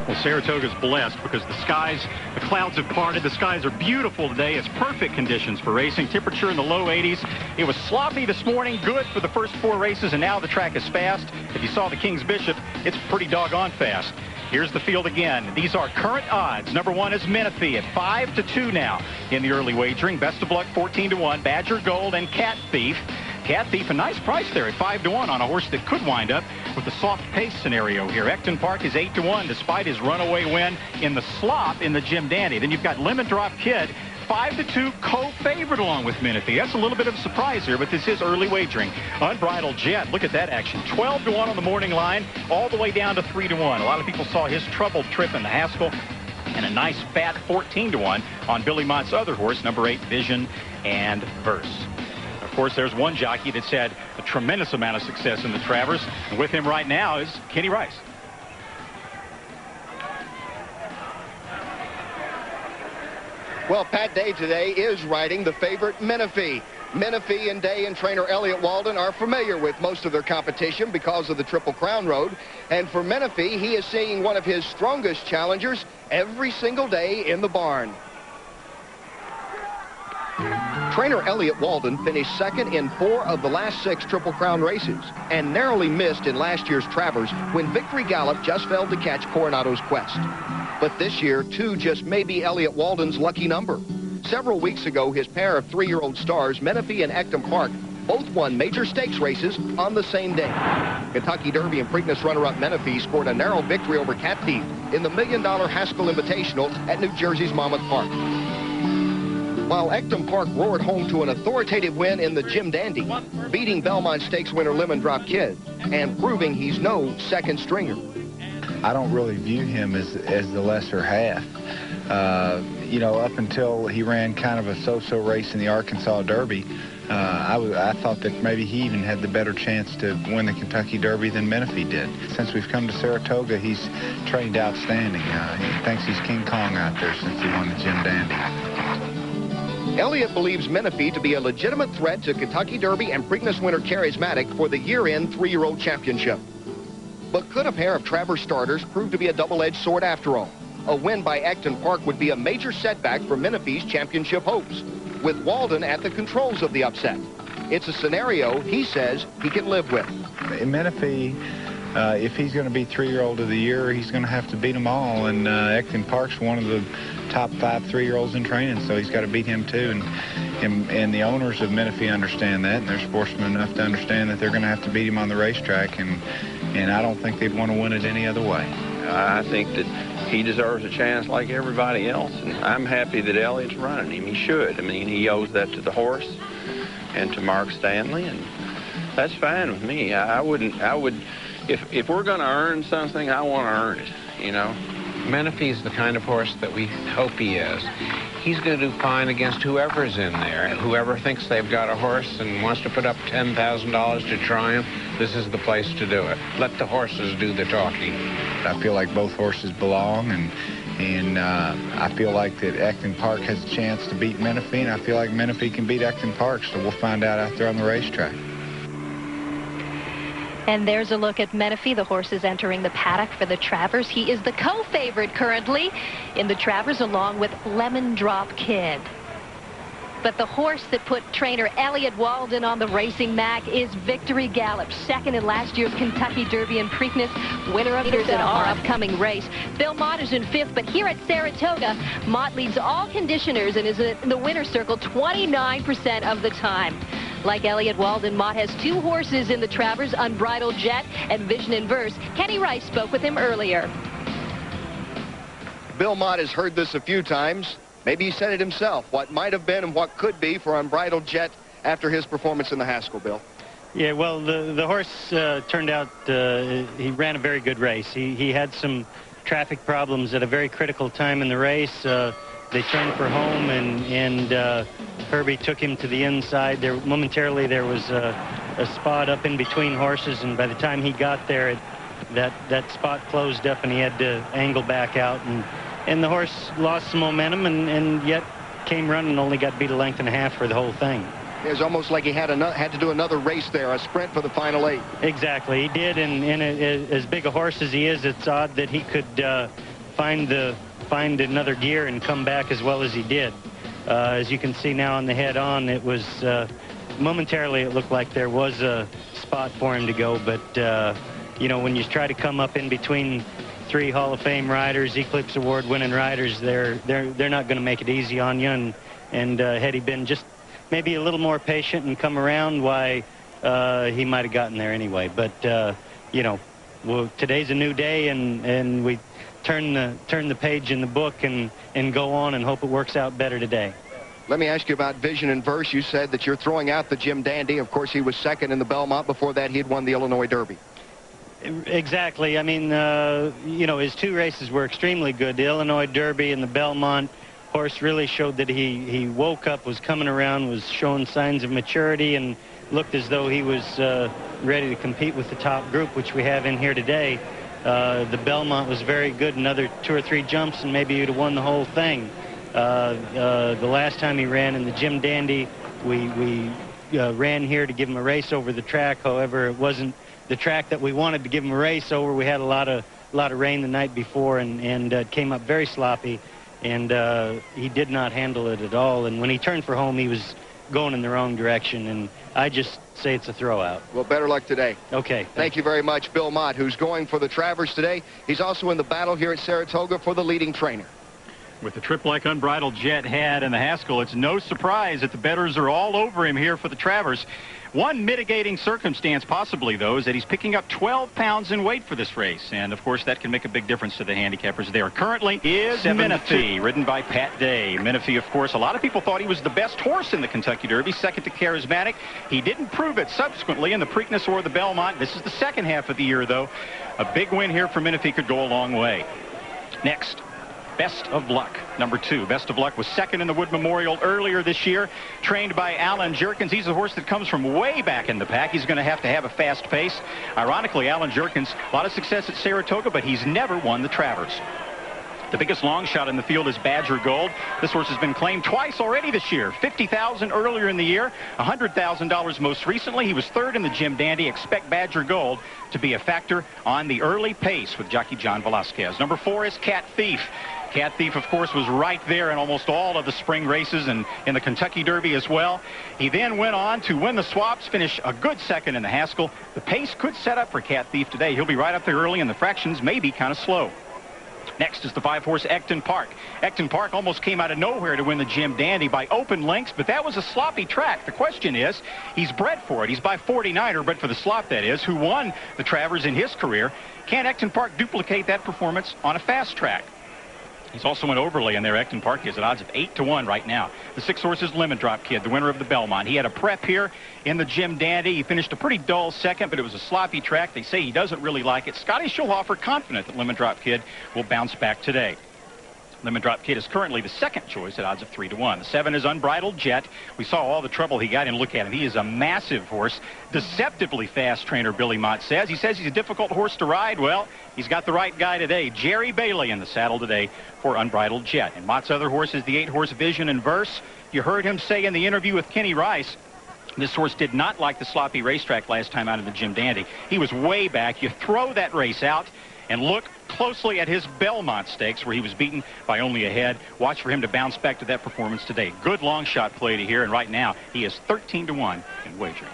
Well, Saratoga's blessed because the clouds have parted. The skies are beautiful today. It's perfect conditions for racing. Temperature in the low 80s. It was sloppy this morning, good for the first 4 races, and now the track is fast. If you saw the King's Bishop, it's pretty doggone fast. Here's the field again. These are current odds. Number 1 is Menifee at 5-2 now in the early wagering. Best of Luck 14-1. Badger Gold and Cat Thief. Cat Thief, a nice price there at 5-1 on a horse that could wind up with a soft pace scenario here. Ecton Park is 8-1 despite his runaway win in the slop in the Jim Dandy. Then you've got Lemon Drop Kid, 5-2 co-favorite along with Menifee. That's a little bit of a surprise here, but this is early wagering. Unbridled Jet, look at that action. 12-1 on the morning line, all the way down to 3-1. A lot of people saw his troubled trip in the Haskell, and a nice fat 14-1 on Billy Mott's other horse, number 8, Vision and Verse. Of course, there's one jockey that's had a tremendous amount of success in the Travers, and with him right now is Kenny Rice. Well, Pat Day today is riding the favorite Menifee. Menifee and Day and trainer Elliott Walden are familiar with most of their competition because of the Triple Crown Road. And for Menifee, he is seeing one of his strongest challengers every single day in the barn. Trainer Elliott Walden finished second in 4 of the last 6 Triple Crown races and narrowly missed in last year's Travers when Victory Gallop just failed to catch Coronado's Quest. But this year, 2 just may be Elliott Walden's lucky number. Several weeks ago, his pair of 3-year-old stars, Menifee and Ecton Park, both won major stakes races on the same day. Kentucky Derby and Preakness runner-up Menifee scored a narrow victory over Cat Thief in the $1 million Haskell Invitational at New Jersey's Monmouth Park. While Ecton Park roared home to an authoritative win in the Jim Dandy, beating Belmont Stakes winner Lemon Drop Kid and proving he's no second stringer. I don't really view him as the lesser half. You know, up until he ran kind of a so-so race in the Arkansas Derby, I thought that maybe he even had the better chance to win the Kentucky Derby than Menifee did. Since we've come to Saratoga, he's trained outstanding. He thinks he's King Kong out there since he won the Jim Dandy. Elliott believes Menifee to be a legitimate threat to Kentucky Derby and Preakness winner Charismatic for the year-end 3-year-old championship. But could a pair of Travers starters prove to be a double-edged sword after all? A win by Ecton Park would be a major setback for Menifee's championship hopes, with Walden at the controls of the upset. It's a scenario he says he can live with. Menifee, if he's going to be 3-year-old of the year, he's going to have to beat them all, and Ecton Park's one of the top 5 3-year-olds in training, so he's got to beat him too. And the owners of Menifee understand that, and they're sportsmen enough to understand that they're going to have to beat him on the racetrack, and I don't think they'd want to win it any other way. I think that he deserves a chance like everybody else, and I'm happy that Elliott's running him. He should. I mean, he owes that to the horse and to Mark Stanley, and that's fine with me. If we're going to earn something, I want to earn it, you know. Menifee's the kind of horse that we hope he is. He's going to do fine against whoever's in there. Whoever thinks they've got a horse and wants to put up $10,000 to try him, this is the place to do it. Let the horses do the talking. I feel like both horses belong, and I feel like that Ecton Park has a chance to beat Menifee, and I feel like Menifee can beat Ecton Park, so we'll find out there on the racetrack. And there's a look at Menifee. The horse is entering the paddock for the Travers. He is the co-favorite currently in the Travers along with Lemon Drop Kid. But the horse that put trainer Elliott Walden on the racing mat is Victory Gallop, second in last year's Kentucky Derby and Preakness, winner of in our upcoming race. Bill Mott is in 5th, but here at Saratoga, Mott leads all conditioners and is in the winner's circle 29% of the time. Like Elliott Walden, Mott has 2 horses in the Travers, Unbridled Jet and Vision and Verse. Kenny Rice spoke with him earlier. Bill Mott has heard this a few times. Maybe he said it himself, what might have been and what could be for Unbridled Jet after his performance in the Haskell, Bill. Yeah, well, the horse turned out, he ran a very good race. He had some traffic problems at a very critical time in the race. They turned for home, and Herbie took him to the inside. Momentarily, there was a spot up in between horses, and by the time he got there, that spot closed up, and he had to angle back out. And the horse lost some momentum, and yet came running and only got beat a length and a half for the whole thing. It was almost like he had to do another race there, a sprint for the final 8. Exactly, he did, and as big a horse as he is, it's odd that he could find another gear and come back as well as he did. As you can see now on the head-on, it was momentarily it looked like there was a spot for him to go, but you know, when you try to come up in between 3 Hall of Fame riders, Eclipse Award winning riders, they're not going to make it easy on you. And had he been just maybe a little more patient and come around, why he might have gotten there anyway. But you know, well, today's a new day, and we turn the page in the book and go on and hope it works out better today. Let me ask you about vision and verse. You said that you're throwing out the Jim Dandy. Of course, he was second in the Belmont. Before that, he had won the Illinois Derby. Exactly. I mean, you know, his 2 races were extremely good. The Illinois Derby and the Belmont horse really showed that he woke up, was coming around, was showing signs of maturity, and looked as though he was ready to compete with the top group, which we have in here today. The Belmont was very good. Another 2 or 3 jumps, and maybe he'd have won the whole thing. The last time he ran in the Jim Dandy, we ran here to give him a race over the track. However, it wasn't the track that we wanted to give him a race over. We had a lot of rain the night before, and it came up very sloppy, and he did not handle it at all. And when he turned for home, he was going in the wrong direction, and I just say it's a throwout. Well, better luck today. Okay. Thank you very much, Bill Mott, who's going for the Travers today. He's also in the battle here at Saratoga for the leading trainer. With the trip like Unbridled Jet had in the Haskell, it's no surprise that the bettors are all over him here for the Travers. One mitigating circumstance possibly, though, is that he's picking up 12 pounds in weight for this race. And, of course, that can make a big difference to the handicappers there. Currently is Menifee, ridden by Pat Day. Menifee, of course, a lot of people thought he was the best horse in the Kentucky Derby, second to Charismatic. He didn't prove it subsequently in the Preakness or the Belmont. This is the second half of the year, though. A big win here for Menifee could go a long way. Next, Best of Luck, number 2. Best of Luck was second in the Wood Memorial earlier this year, trained by Alan Jerkins. He's a horse that comes from way back in the pack. He's going to have a fast pace. Ironically, Alan Jerkins, a lot of success at Saratoga, but he's never won the Travers. The biggest long shot in the field is Badger Gold. This horse has been claimed twice already this year. $50,000 earlier in the year, $100,000 most recently. He was third in the Jim Dandy. Expect Badger Gold to be a factor on the early pace with jockey John Velasquez. Number 4 is Cat Thief. Cat Thief, of course, was right there in almost all of the spring races and in the Kentucky Derby as well. He then went on to win the swaps, finish a good second in the Haskell. The pace could set up for Cat Thief today. He'll be right up there early, and the fractions may be kind of slow. Next is the 5-horse Ecton Park. Ecton Park almost came out of nowhere to win the Jim Dandy by open lengths, but that was a sloppy track. The question is, he's bred for it. He's by 49er, bred for the slop, that is, who won the Travers in his career. Can Ecton Park duplicate that performance on a fast track? He's also an overlay in there. Ecton Park is at odds of 8-1 right now. The 6-horse is Lemon Drop Kid, the winner of the Belmont. He had a prep here in the Jim Dandy. He finished a pretty dull second, but it was a sloppy track. They say he doesn't really like it. Scotty Schulhofer confident that Lemon Drop Kid will bounce back today. Lemon Drop Kid is currently the second choice at odds of 3-1. The 7 is Unbridled Jet. We saw all the trouble he got in. Look at him. He is a massive horse. Deceptively fast, trainer Billy Mott says. He says he's a difficult horse to ride. Well, he's got the right guy today. Jerry Bailey in the saddle today for Unbridled Jet. And Mott's other horse is the 8-horse Vision and Verse. You heard him say in the interview with Kenny Rice, this horse did not like the sloppy racetrack last time out of the Jim Dandy. He was way back. You throw that race out and look closely at his Belmont Stakes, where he was beaten by only a head. Watch for him to bounce back to that performance today. Good long shot play to here, and right now he is 13-1 in wagering.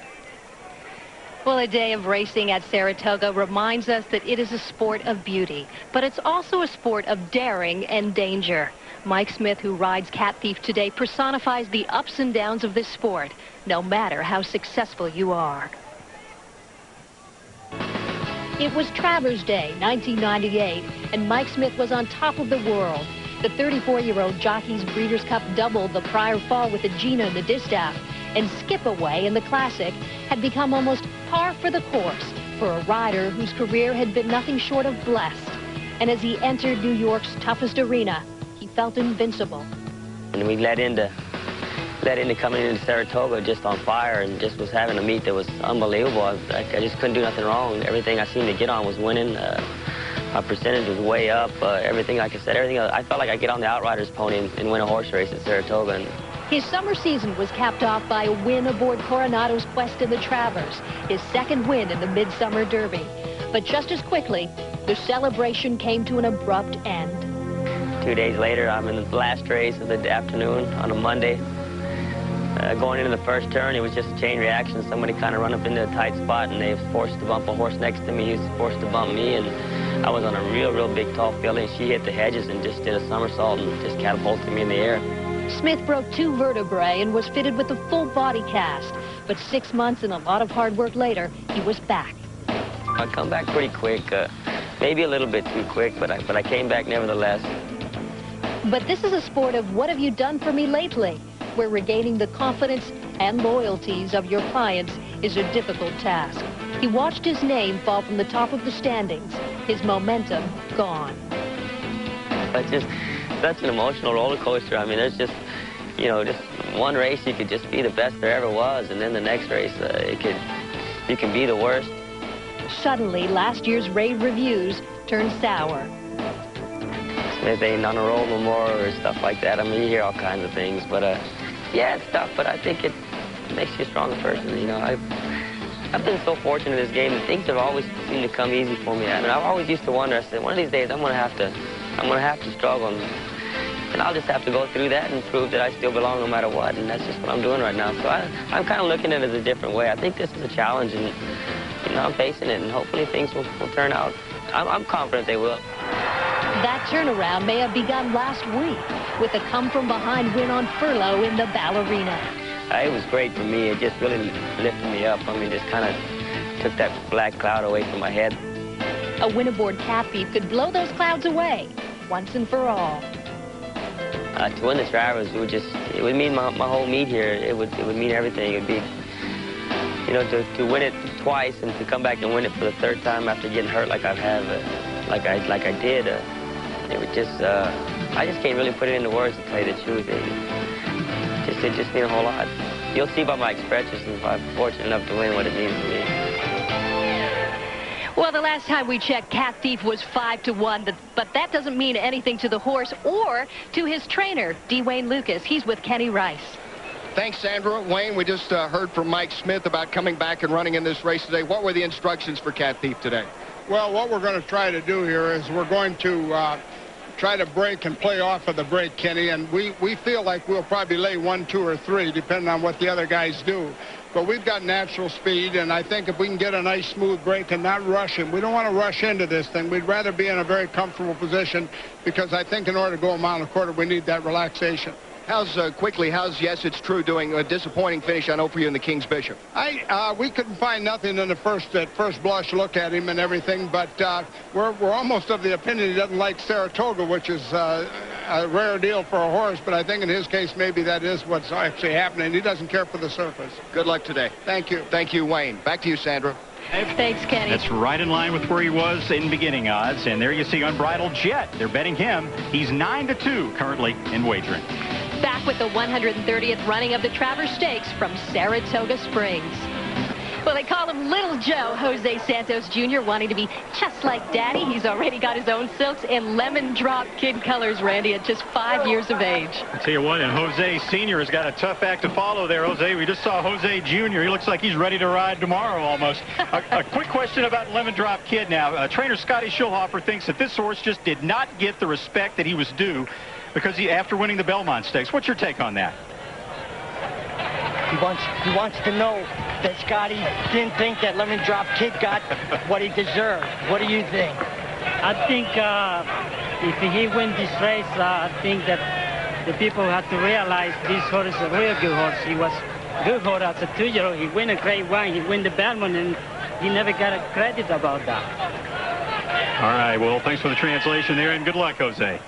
Well, a day of racing at Saratoga reminds us that it is a sport of beauty, but it's also a sport of daring and danger. Mike Smith, who rides Cat Thief today, personifies the ups and downs of this sport, no matter how successful you are. It was Travers Day, 1998, and Mike Smith was on top of the world. The 34-year-old jockey's Breeders' Cup doubled the prior fall with the Gina and the Distaff, and Skip Away in the Classic had become almost par for the course for a rider whose career had been nothing short of blessed. And as he entered New York's toughest arena, he felt invincible. And we let into coming into Saratoga just on fire, and just was having a meet that was unbelievable. I just couldn't do nothing wrong. Everything I seemed to get on was winning. My percentage was way up. Everything, like I said, I felt like I get on the Outriders pony and win a horse race at Saratoga. And his summer season was capped off by a win aboard Coronado's Quest in the Travers, his second win in the Midsummer Derby. But just as quickly, the celebration came to an abrupt end. 2 days later, I'm in the last race of the afternoon on a Monday. Going into the first turn, it was just a chain reaction. Somebody kind of run up into a tight spot, and they was forced to bump a horse next to me. He was forced to bump me, and I was on a real big, tall filly, and she hit the hedges and just did a somersault and just catapulted me in the air. Smith broke 2 vertebrae and was fitted with a full body cast. But 6 months and a lot of hard work later, he was back. I come back pretty quick, maybe a little bit too quick, but I came back nevertheless. But this is a sport of what have you done for me lately, where regaining the confidence and loyalties of your clients is a difficult task. He watched his name fall from the top of the standings, his momentum gone. That's just such an emotional roller coaster. I mean, there's just, you know, just one race you could just be the best there ever was, and then the next race you can be the worst. Suddenly, last year's rave reviews turned sour. Smith ain't on a roll no more or stuff like that. I mean, you hear all kinds of things, but yeah, it's tough, but I think it makes you a stronger person. You know, I've been so fortunate in this game that things have always seemed to come easy for me. I mean, I've always used to wonder, I said, one of these days I'm gonna have to struggle, and I'll just have to go through that and prove that I still belong no matter what, and that's just what I'm doing right now. So I'm kind of looking at it as a different way. I think this is a challenge, and you know, I'm facing it, and hopefully things will turn out. I'm confident they will. That turnaround may have begun last week with a come-from-behind win on furlough in the Ballerina. It was great for me. It just really lifted me up. I mean, just kind of took that black cloud away from my head. A win aboard Cat Thief could blow those clouds away once and for all. To win the Travers, it would mean my whole meet here. It would mean everything. It would be, you know, to win it twice and to come back and win it for the 3rd time after getting hurt like I have, like I did. It would just, I just can't really put it into words to tell you the truth. It just means a whole lot. You'll see by my expressions if I'm fortunate enough to win what it means to me. Well, the last time we checked, Cat Thief was 5-1, but that doesn't mean anything to the horse or to his trainer, D. Wayne Lucas. He's with Kenny Rice. Thanks, Sandra. Wayne, we just heard from Mike Smith about coming back and running in this race today. What were the instructions for Cat Thief today? Well, what we're going to try to do here is we're going to try to break and play off of the break, Kenny, and we feel like we'll probably lay 1, 2, or 3, depending on what the other guys do. But we've got natural speed, and I think if we can get a nice smooth break and not rush him, we don't want to rush into this thing. We'd rather be in a very comfortable position, because I think in order to go a mile and a quarter, we need that relaxation. How's Yes It's True doing? A disappointing finish, I know, for you in the King's Bishop. We couldn't find nothing in the first blush look at him and everything, but we're almost of the opinion he doesn't like Saratoga, which is a rare deal for a horse, but I think in his case maybe that is what's actually happening. He doesn't care for the surface. Good luck today. Thank you. Thank you, Wayne. Back to you, Sandra. Thanks, Kenny. That's right in line with where he was in beginning odds. And there you see Unbridled Jet. They're betting him. He's 9-2 currently in wagering. Back with the 130th running of the Travers Stakes from Saratoga Springs. Well, they call him Little Joe, Jose Santos Jr., wanting to be just like Daddy. He's already got his own silks in lemon drop kid colors, Randy, at just 5 years of age. I tell you what, and Jose Sr. has got a tough act to follow there, Jose. We just saw Jose Jr. He looks like he's ready to ride tomorrow almost. A quick question about lemon drop kid now. Trainer Scotty Schulhofer thinks that this horse just did not get the respect that he was due because after winning the Belmont Stakes. What's your take on that? He wants to know that Scotty didn't think that Lemon Drop Kid got what he deserved. What do you think? I think if he wins this race, I think that the people have to realize this horse is a real good horse. He was a good horse as a 2-year-old. He won a Grade 1. He won the Belmont, and he never got a credit about that. All right, well, thanks for the translation there, and good luck, Jose.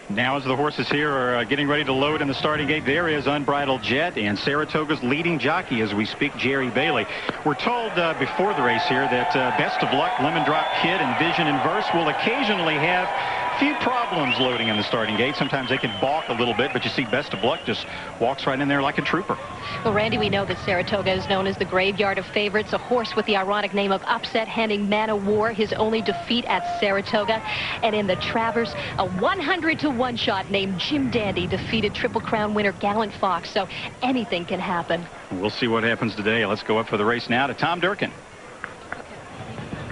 Now as the horses here are getting ready to load in the starting gate, there is Unbridled Jet and Saratoga's leading jockey as we speak, Jerry Bailey. We're told before the race here that Best of Luck, Lemon Drop Kid, and Vision and Verse will occasionally have a few problems loading in the starting gate. Sometimes they can balk a little bit, but you see Best of Luck just walks right in there like a trooper. Well, Randy, we know that Saratoga is known as the graveyard of favorites, a horse with the ironic name of Upset, handing Man o' War his only defeat at Saratoga. And in the Travers, a 100-to-1 shot named Jim Dandy defeated Triple Crown winner Gallant Fox, so anything can happen. We'll see what happens today. Let's go up for the race now to Tom Durkin.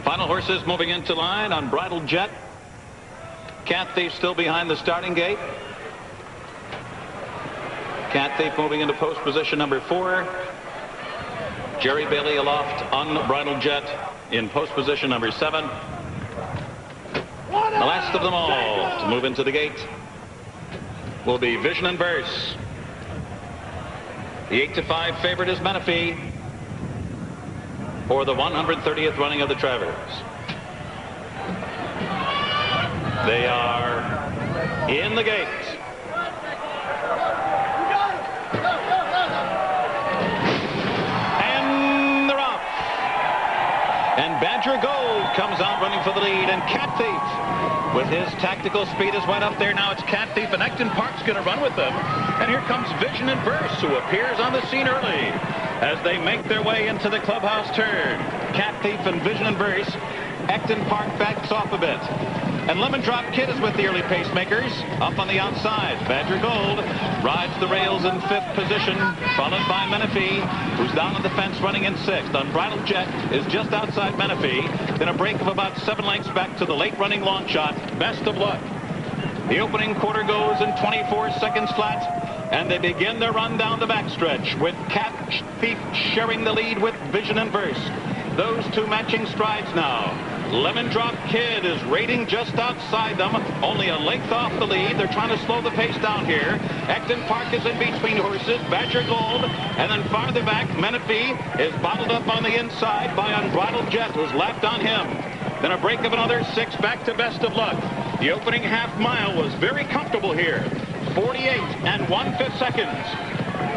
Final horses moving into line. Unbridled Jet Cat Thief still behind the starting gate. Cat Thief moving into post position number 4. Jerry Bailey aloft, Unbridled Jet in post position number 7. The last of them all to move into the gate will be Vision and Verse. The 8-5 favorite is Menifee for the 130th running of the Travers. They are in the gate. And they're off. And Badger Gold comes out running for the lead, and Cat Thief with his tactical speed has went up there. Now it's Cat Thief, and Ecton Park's going to run with them. And here comes Vision and Verse, who appears on the scene early as they make their way into the clubhouse turn. Cat Thief and Vision and Verse. Ecton Park backs off a bit. And Lemon Drop Kid is with the early pacemakers. Up on the outside, Badger Gold rides the rails in 5th position, followed by Menifee, who's down on the fence running in 6th. Unbridled Jet is just outside Menifee. Then a break of about 7 lengths back to the late running long shot, Best of Luck. The opening quarter goes in 24 seconds flat, and they begin their run down the backstretch with Cat Thief sharing the lead with Vision and Verse. Those two matching strides now. Lemon Drop Kid is rating just outside them, only a length off the lead. They're trying to slow the pace down here. Ecton Park is in between horses, Badger Gold, and then farther back, Menifee is bottled up on the inside by Unbridled Jet, who's lapped on him. Then a break of another 6 back to Best of Luck. The opening half mile was very comfortable here. 48 1/5 seconds.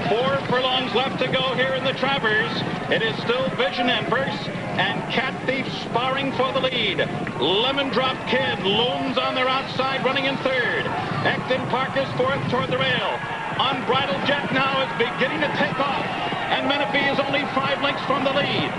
4 furlongs left to go here in the Travers. It is still Vision and Verse and Cat Thief sparring for the lead. Lemon Drop Kid looms on their outside, running in 3rd. Ecton Park is 4th toward the rail. Unbridled Jet now is beginning to take off, and Menifee is only 5 lengths from the lead.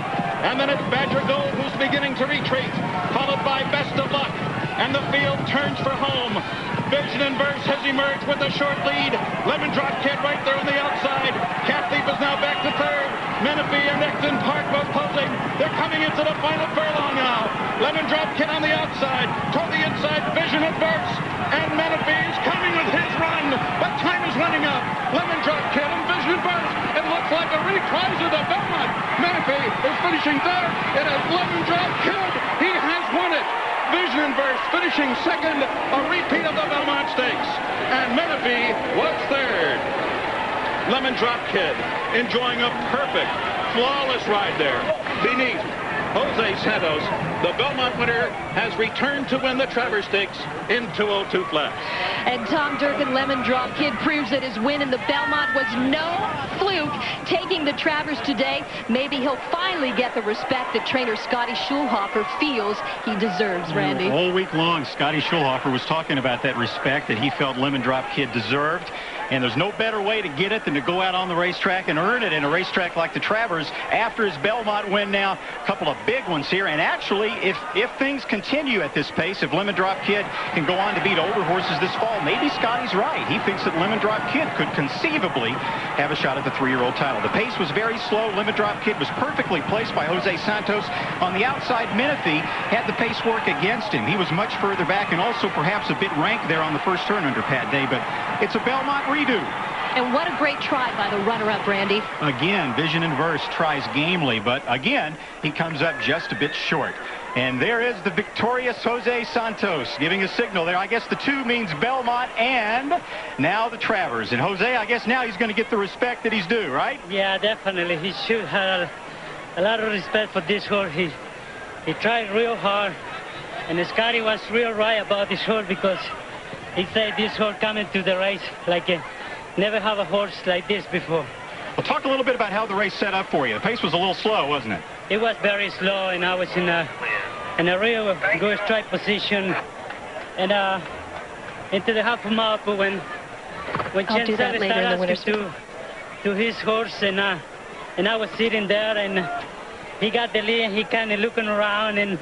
And then it's Badger Gold who's beginning to retreat, followed by Best of Luck. And the field turns for home. Vision and Verse has emerged with a short lead. Lemon Drop Kid right there on the outside. Cat Thief is now back to 3rd. Menifee and Ecton Park both closing. They're coming into the final furlong now. Lemon Drop Kid on the outside. Toward the inside, Vision and Verse. And Menifee is coming with his run. But time is running out. Lemon Drop Kid and Vision and Verse. It looks like a reprise of the Belmont. Menifee is finishing 3rd. It is Lemon Drop Kid. He has won it. Vision and Verse finishing 2nd, a repeat of the Belmont Stakes. And Menifee was 3rd. Lemon Drop Kid enjoying a perfect, flawless ride there beneath Jose Santos. The Belmont winner has returned to win the Travers Stakes in 202 flat. And Tom Durkin, Lemon Drop Kid, proves that his win in the Belmont was no fluke. Taking the Travers today, maybe he'll finally get the respect that trainer Scotty Schulhofer feels he deserves, Randy. All week long, Scotty Schulhofer was talking about that respect that he felt Lemon Drop Kid deserved. And there's no better way to get it than to go out on the racetrack and earn it in a racetrack like the Travers after his Belmont win now. A couple of big ones here. And actually, if things continue at this pace, if Lemon Drop Kid can go on to beat older horses this fall, maybe Scotty's right. He thinks that Lemon Drop Kid could conceivably have a shot at the 3-year-old title. The pace was very slow. Lemon Drop Kid was perfectly placed by Jose Santos. On the outside, Menifee had the pace work against him. He was much further back and also perhaps a bit ranked there on the first turn under Pat Day. But it's a Belmont redo. And what a great try by the runner-up, Randy. Again, Vision and Verse tries gamely, but again, he comes up just a bit short. And there is the victorious Jose Santos giving a signal there. I guess the 2 means Belmont and now the Travers. And Jose, I guess now he's going to get the respect that he's due, right? Yeah, definitely. He should have a lot of respect for this horse. He tried real hard. And Scotty was real right about this horse because he said this horse coming to the race like never have a horse like this before. Well, talk a little bit about how the race set up for you. The pace was a little slow, wasn't it? It was very slow, and I was in a real good strike position. And into the half a mile, but when Chen started asking to his horse, and I was sitting there, and he got the lead, and he kind of looking around, and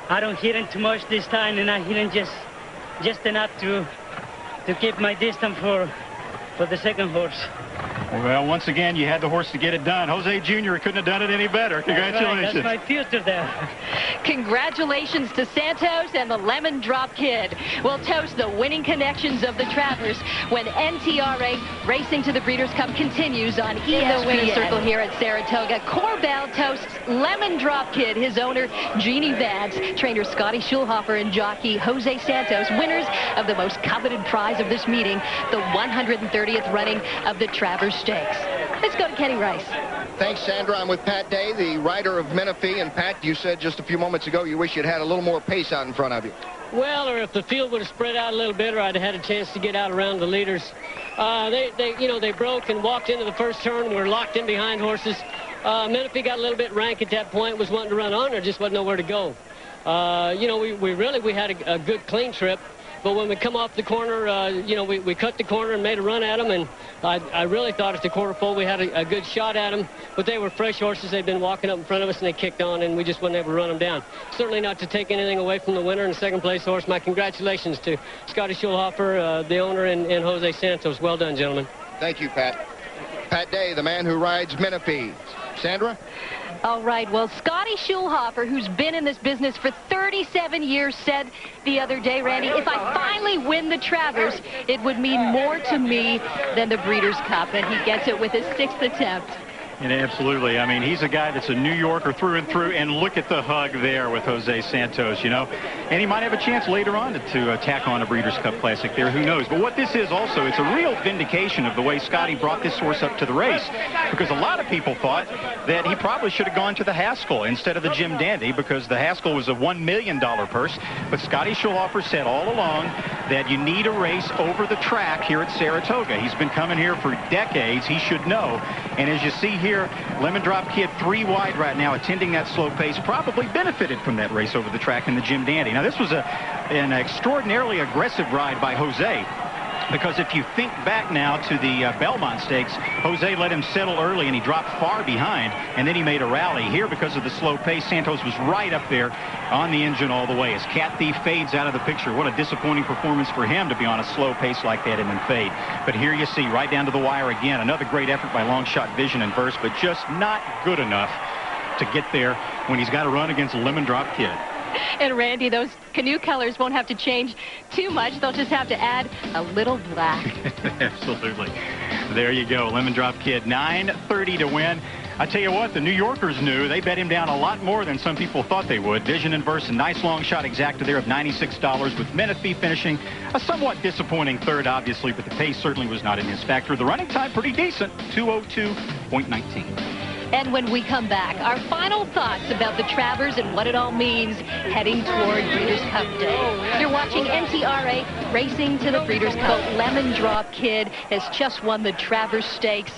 I don't hit him too much this time, and I hit him just enough to keep my distance for the second horse. Well, once again, you had the horse to get it done. Jose Jr. couldn't have done it any better. Congratulations. That's my future there. Congratulations to Santos and the Lemon Drop Kid. We'll toast the winning connections of the Travers when NTRA Racing to the Breeders' Cup continues on ESPN. The winner's circle here at Saratoga. Corbell toasts Lemon Drop Kid, his owner, Jeannie Vance, trainer Scotty Schulhofer, and jockey Jose Santos, winners of the most coveted prize of this meeting, the 130th running of the Travers Stakes. Let's go to Kenny Rice. Thanks, Sandra. I'm with Pat Day, the rider of Menifee. And Pat, you said just a few moments ago you wish you'd had a little more pace out in front of you. Well, or if the field would have spread out a little bit, or I'd have had a chance to get out around the leaders. They broke and walked into the first turn. We're locked in behind horses. Menifee got a little bit rank at that point, was wanting to run on, there just wasn't nowhere to go. We had a good clean trip. But when we come off the corner, we cut the corner and made a run at them. And I really thought at the quarter pole we had a good shot at them. But they were fresh horses. They'd been walking up in front of us, and they kicked on, and we just wasn't able to run them down. Certainly not to take anything away from the winner and second place horse. My congratulations to Scotty Schulhofer, the owner, and Jose Santos. Well done, gentlemen. Thank you, Pat. Pat Day, the man who rides Menifee. Sandra? All right, well, Scotty Schulhofer, who's been in this business for 37 years, said the other day, Randy, if I finally win the Travers, it would mean more to me than the Breeders' Cup, and he gets it with his 6th attempt. And absolutely. I mean, he's a guy that's a New Yorker through and through, and look at the hug there with Jose Santos, And he might have a chance later on to tack on a Breeders' Cup Classic there. Who knows? But what this is also, it's a real vindication of the way Scotty brought this horse up to the race, because a lot of people thought that he probably should have gone to the Haskell instead of the Jim Dandy, because the Haskell was a $1 million purse. But Scotty Schulhofer said all along that you need a race over the track here at Saratoga. He's been coming here for decades. He should know. And as you see here, Lemon Drop Kid 3 wide right now, attending that slow pace, probably benefited from that race over the track in the Jim Dandy. Now, this was an extraordinarily aggressive ride by Jose, because if you think back now to the Belmont Stakes, Jose let him settle early, and he dropped far behind, and then he made a rally. Here, because of the slow pace, Santos was right up there on the engine all the way as Cat Thief fades out of the picture. What a disappointing performance for him to be on a slow pace like that and then fade. But here you see, right down to the wire again, another great effort by Long Shot Vision and Verse, but just not good enough to get there when he's got to run against Lemon Drop Kid. And Randy, those canoe colors won't have to change too much. They'll just have to add a little black. Absolutely. There you go. Lemon Drop Kid, $9.30 to win. I tell you what, the New Yorkers knew. They bet him down a lot more than some people thought they would. Vision and Verse, a nice long shot exacta there of $96, with Menifee finishing a somewhat disappointing third, obviously, but the pace certainly was not in his factor. The running time pretty decent, 2:02.19. And when we come back, our final thoughts about the Travers and what it all means heading toward Breeders' Cup Day. You're watching NTRA Racing to the Breeders' Cup. Lemon Drop Kid has just won the Travers Stakes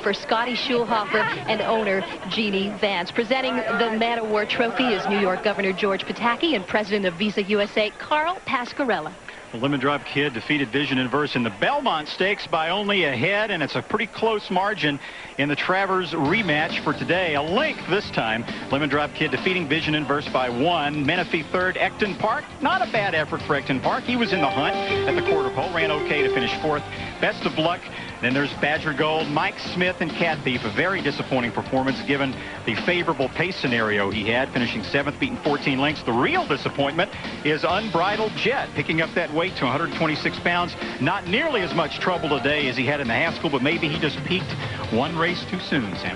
for Scotty Schulhofer and owner Jeannie Vance. Presenting the Man of War Trophy is New York Governor George Pataki and President of Visa USA, Carl Pasquarella. The Lemon Drop Kid defeated Vision and Verse in the Belmont Stakes by only a head, and it's a pretty close margin in the Travers rematch for today. A length this time. Lemon Drop Kid defeating Vision and Verse by 1. Menifee third. Ecton Park, not a bad effort for Ecton Park. He was in the hunt at the quarter pole, ran okay to finish 4th. Best of luck. Then there's Badger Gold, Mike Smith, and Cat Thief. A very disappointing performance given the favorable pace scenario he had, finishing 7th, beating 14 lengths. The real disappointment is Unbridled Jet, picking up that weight to 126 pounds. Not nearly as much trouble today as he had in the Haskell, but maybe he just peaked one race too soon, Sam.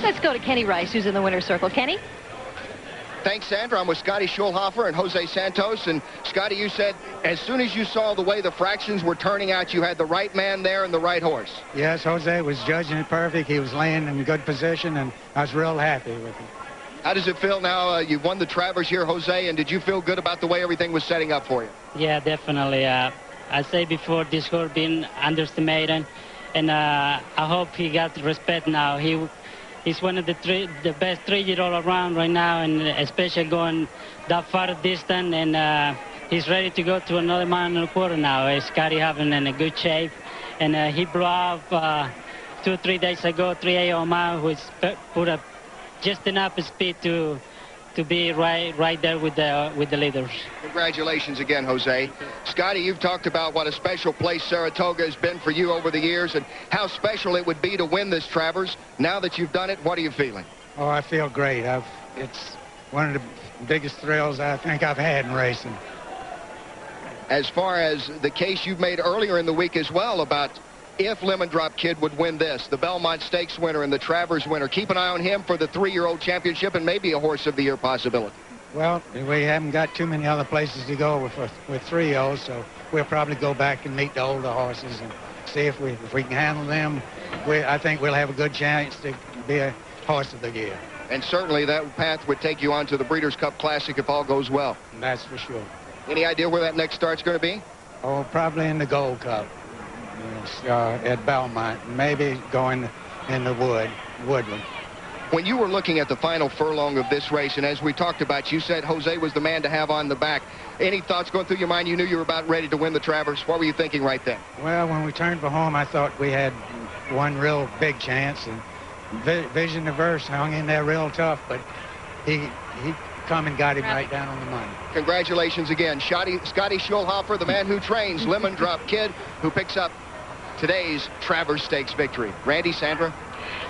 Let's go to Kenny Rice, who's in the winner's circle. Kenny? Thanks, Sandra. I'm with Scotty Schulhofer and Jose Santos. And, Scotty, you said as soon as you saw the way the fractions were turning out, you had the right man there and the right horse. Yes, Jose was judging it perfect. He was laying in good position, and I was real happy with him. How does it feel now? You've won the Travers here, Jose, and did you feel good about the way everything was setting up for you? Yeah, definitely. I said before, this horse been underestimated, and I hope he got respect now. He's one of the best 3-year-old around right now, and especially going that far distance, and he's ready to go to another mile and a quarter now. Scotty having in a good shape, and he blew off 2 or 3 days ago, 3 a.m. mile, which put up just enough speed to to be right there with the leaders. Congratulations again, Jose. Scotty, you've talked about what a special place Saratoga has been for you over the years and how special it would be to win this Travers. Now that you've done it, what are you feeling? Oh, I feel great. It's one of the biggest thrills I think I've had in racing. As far as the case you've made earlier in the week as well about if Lemon Drop Kid would win this, the Belmont Stakes winner and the Travers winner, keep an eye on him for the 3-year-old championship and maybe a Horse of the Year possibility. Well, we haven't got too many other places to go with 3-0, so we'll probably go back and meet the older horses and see if we can handle them. I think we'll have a good chance to be a Horse of the Year. And certainly that path would take you on to the Breeders' Cup Classic if all goes well. That's for sure. Any idea where that next start's going to be? Oh, probably in the Gold Cup. At Belmont, maybe going in the Woodward. When you were looking at the final furlong of this race, and as we talked about, you said Jose was the man to have on the back. Any thoughts going through your mind? You knew you were about ready to win the Travers. What were you thinking right then? Well, when we turned for home, I thought we had one real big chance, and Vision Averse hung in there real tough, but he come and got him right down on the money. Congratulations again. Scotty Schulhofer, the man who trains Lemon Drop Kid, who picks up today's Travers Stakes victory. Randy, Sandra?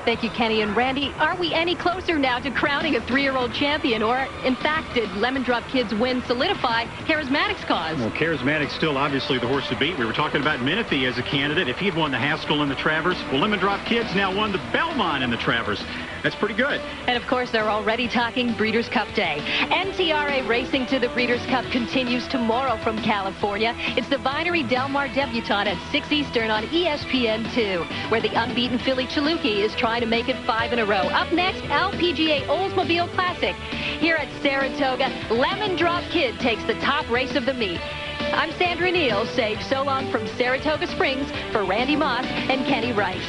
Thank you, Kenny and Randy. Are we any closer now to crowning a 3-year-old champion? Or, in fact, did Lemon Drop Kid's win solidify Charismatic's cause? Well, Charismatic's still obviously the horse to beat. We were talking about Menifee as a candidate. If he'd won the Haskell and the Travers, well, Lemon Drop Kid's now won the Belmont and the Travers. That's pretty good. And, of course, they're already talking Breeders' Cup Day. NTRA racing to the Breeders' Cup continues tomorrow from California. It's the Vinery Del Mar Debutante at 6 Eastern on ESPN2, where the unbeaten filly Chaluki is trying to make it 5 in a row. Up next, LPGA Oldsmobile Classic. Here at Saratoga, Lemon Drop Kid takes the top race of the meet. I'm Sandra Neal, saying so long from Saratoga Springs for Randy Moss and Kenny Rice.